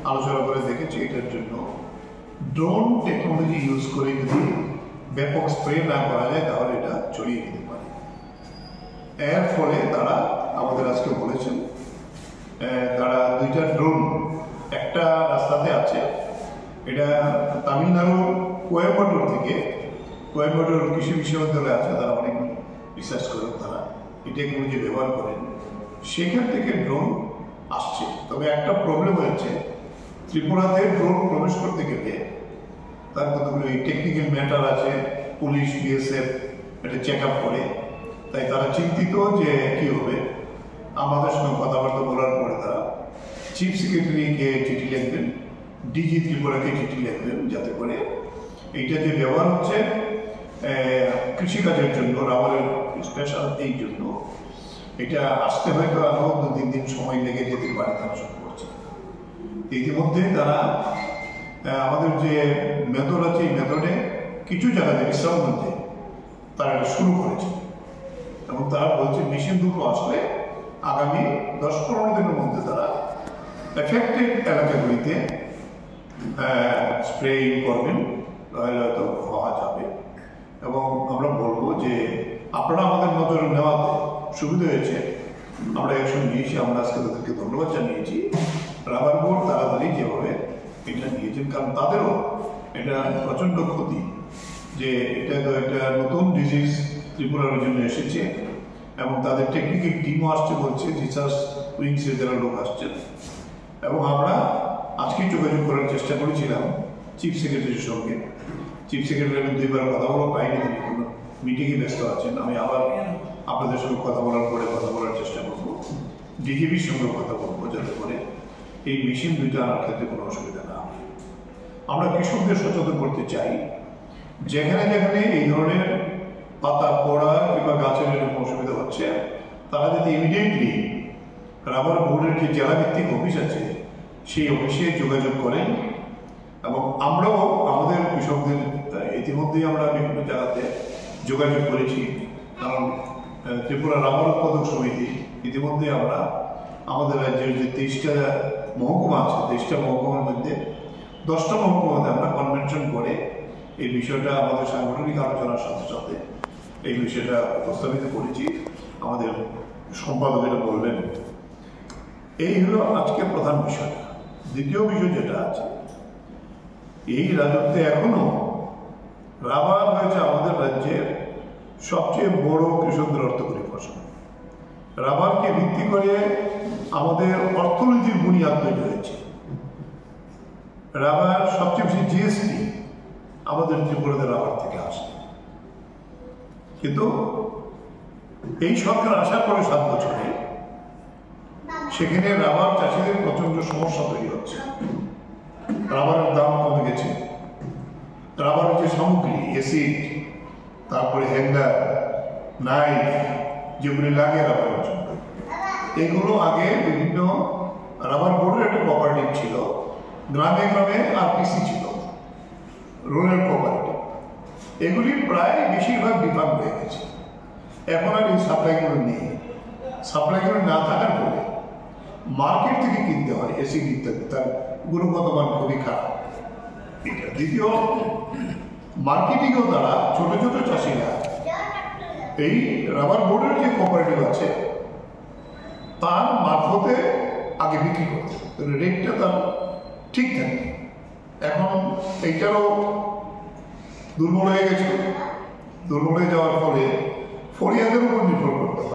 আলোচনা করে দেখেছি এটার জন্য ড্রোন টেকনোলজি ইউজ করে যদি ব্যাপক স্প্রে না করা যায় তাহলে এটা ছড়িয়ে দিতে পারে। এর ফলে তারা আমাদের আজকে বলেছেন তারা দুইটা ড্রোন একটা রাস্তাতে আছে, এটা তামিলনাড়ুর কোয়েম্বাটোর থেকে, কোয়েম্বাটোর কৃষি বিশ্ববিদ্যালয় আছে, তারা অনেক রিসার্চ করেন, তারা এই টেকনোলজি ব্যবহার করেন, সেখান থেকে ড্রোন আসছে। তবে একটা প্রবলেম হয়েছে, ত্রিপুরাতে ড্রোন প্রবেশ করতে গেলে তার কতগুলো টেকনিক্যাল ম্যাটার আছে, পুলিশ বিএসএফ এটা চেক আপ করে, তাই তারা চিন্তিত যে কি হবে। আমাদের সঙ্গে কথাবার্তা বলার পরে তারা চিফ সেক্রেটারিকে চিঠি লিখবেন, ডিজি ত্রিপুরাকে চিঠি লিখবেন, যাতে করে এইটা যে ব্যবহার হচ্ছে কৃষিকাজের জন্য, রাবারের স্পেশাল এই জন্য, এটা আসতে হয়তো আরও 2-3 দিন সময় লেগে যেতে পারে, তারা সব করছে। ইতিমধ্যে তারা আমাদের যে মেথড আছে এই মেথডে কিছু জায়গাতে বিশ্রামগঞ্জে তারা এটা শুরু করেছে এবং তারা বলছে মেশিন দুটো আসলে আগামী 10-15 দিনের মধ্যে তারা এফেক্টেড এলাকাগুলিতে স্প্রেইং করবেন, তাহলে হয়তো হওয়া যাবে। এবং আমরা বলবো যে আপনারা আমাদের নজরে নেওয়াতে সুবিধা হয়েছে, আমরা অ্যাকশন নিয়েছি, আমরা আজকে তাদেরকে ধন্যবাদ জানিয়েছি। রাবার বোর্ড তাড়াতাড়ি যেভাবে এটা নিয়েছেন, কারণ তাদেরও এটা প্রচণ্ড ক্ষতি যে এটা তো একটা নতুন ডিজিজ ত্রিপুরার জন্য এসেছে এবং তাদের টেকনিক্যাল টিমও আসছে, বলছে রিসার্চ উইংসের যারা লোক আসছেন। এবং আমরা আজকে যোগাযোগ করার চেষ্টা করেছিলাম চিফ সেক্রেটারির সঙ্গে। চিফ সেক্রেটারি আমি 2বার কথা বলা পাইনি, তিনি কোনো মিটিংয়ে ব্যস্ত আছেন। আমি আবার আপনাদের সঙ্গে কথা বলার পরে কথা বলার চেষ্টা করব, ডিজিপির সঙ্গে কথা বলবো, যাতে করে এই মেশিন দুইটা আনার ক্ষেত্রে কোনো অসুবিধা না হয়। আমরা কৃষকদের সচেতন করতে চাই, যেখানে যেখানে এই ধরনের পাতা পড়া কিংবা গাছের এরকম অসুবিধা হচ্ছে, তারা যদি ইমিডিয়েটলি রাবার বোর্ডের যে জেলাভিত্তিক অফিস আছে সেই অফিসে যোগাযোগ করেন। এবং আমরাও আমাদের কৃষকদের ইতিমধ্যেই আমরা বিভিন্ন জায়গাতে যোগাযোগ করেছি, কারণ ত্রিপুরা রাবার উৎপাদক সমিতি ইতিমধ্যে আমরা আমাদের রাজ্যের যে 23টা মহকুমা আছে, 23টা মহকুমার মধ্যে 10টা মহকুমাতে আমরা কনভেনশন করে এই বিষয়টা আমাদের সাংগঠনিক আলোচনার সাথে সাথে এই বিষয়টা উপস্থাপিত করেছি। আমাদের সম্পাদক এটা বললেন। এই হলো আজকে প্রধান বিষয়। দ্বিতীয় বিষয় যেটা আছে, এই রাজত্বে এখনো রাবার হয়েছে আমাদের রাজ্যের সবচেয়ে বড় কৃষকদের অর্থকরী ফসল। রাবারকে ভিত্তি করে আমাদের অর্থনীতির বুনিয়াদ তৈরি হয়েছে। রাবার সবচেয়ে বেশি জিএসটি আমাদের ত্রিপুরাতে রাবার থেকে আসে, কিন্তু এই সরকার আসার পরে 7 বছরে সেখানে রাবার চাষিদের প্রচন্ড সমস্যা তৈরি হচ্ছে। রাবারের দাম কমে গেছে, রাবারের যে সামগ্রী অ্যাসিড, তারপরে হ্যাঙ্গার, নাইফ যেগুলি লাগে রাবারের জন্য, এগুলো আগে বিভিন্ন রাবার বোর্ডের একটা কোঅপারেটিভ ছিল, গ্রামে গ্রামে আরপিসি ছিল, রুরাল কোঅপারেটিভ, এগুলি প্রায় বেশিরভাগ ডিফার্ম হয়ে গেছে। এখন আর এই সাপ্লাইগুলো নেই। সাপ্লাইগুলো না থাকার ফলে মার্কেট থেকে কিনতে হয় অ্যাসিড ইত্যাদি, তার গুণগত মান খুবই খারাপ। দ্বিতীয়, মার্কেটিংও তারা ছোট ছোট চাষিরা এই রাবার বোর্ডের যে কোঅপারেটিভ আছে তার মারফতে আগে বিক্রি করতে, রেটটা তার ঠিক থাকে। এখন এইটারও দুর্বল হয়ে গেছে, দুর্বল হয়ে যাওয়ার ফলে ফরিয়াদের উপর নির্ভর করতে হয়।